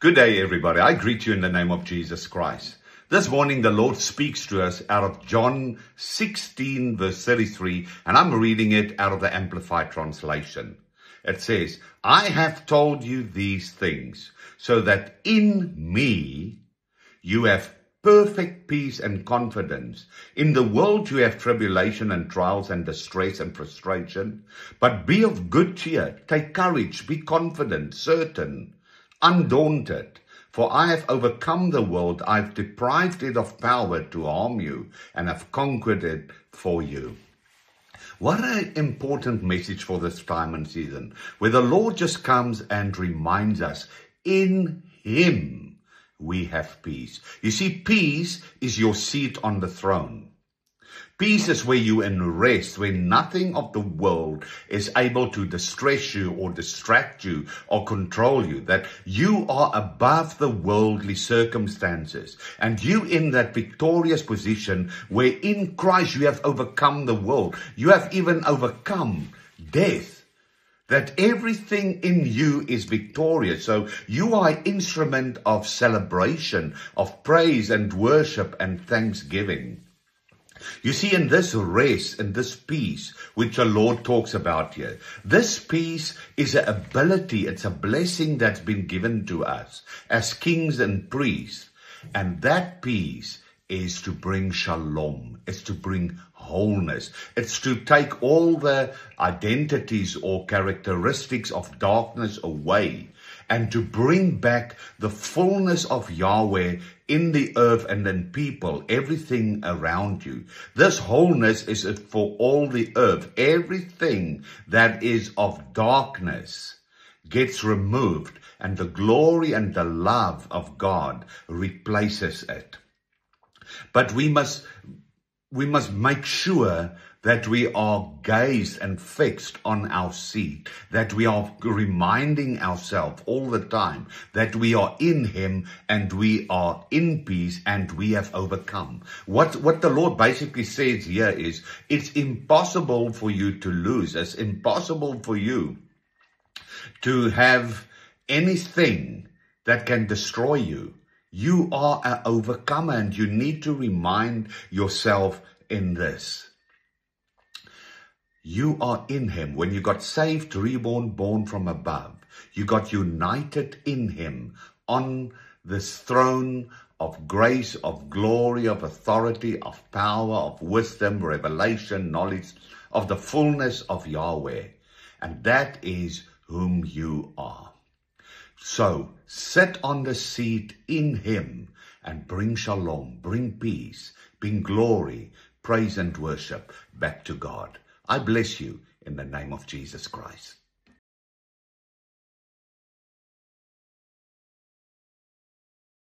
Good day, everybody. I greet you in the name of Jesus Christ. This morning, the Lord speaks to us out of John 16, verse 33, and I'm reading it out of the Amplified Translation. It says, I have told you these things so that in me you have perfect peace and confidence. In the world you have tribulation and trials and distress and frustration, but be of good cheer, take courage, be confident, certain, undaunted. For I have overcome the world, I have deprived it of power to harm you, and have conquered it for you. What an important message for this time and season, where the Lord just comes and reminds us, in Him we have peace. You see, peace is your seat on the throne. Peace is where you in rest, where nothing of the world is able to distress you or distract you or control you, that you are above the worldly circumstances, and you in that victorious position where in Christ you have overcome the world. You have even overcome death, that everything in you is victorious. So you are an instrument of celebration, of praise and worship and thanksgiving. You see, in this rest, in this peace, which the Lord talks about here, this peace is an ability, it's a blessing that's been given to us as kings and priests. And that peace is to bring shalom, it's to bring wholeness, it's to take all the identities or characteristics of darkness away, and to bring back the fullness of Yahweh in the earth and in people, everything around you. This wholeness is for all the earth. Everything that is of darkness gets removed, and the glory and the love of God replaces it. But we must make sure that we are gazed and fixed on our seat, that we are reminding ourselves all the time that we are in Him and we are in peace and we have overcome. What the Lord basically says here is, it's impossible for you to lose. It's impossible for you to have anything that can destroy you. You are an overcomer, and you need to remind yourself in this. You are in Him. When you got saved, reborn, born from above, you got united in Him on this throne of grace, of glory, of authority, of power, of wisdom, revelation, knowledge, of the fullness of Yahweh. And that is whom you are. So sit on the seat in Him and bring shalom, bring peace, bring glory, praise and worship back to God. I bless you in the name of Jesus Christ.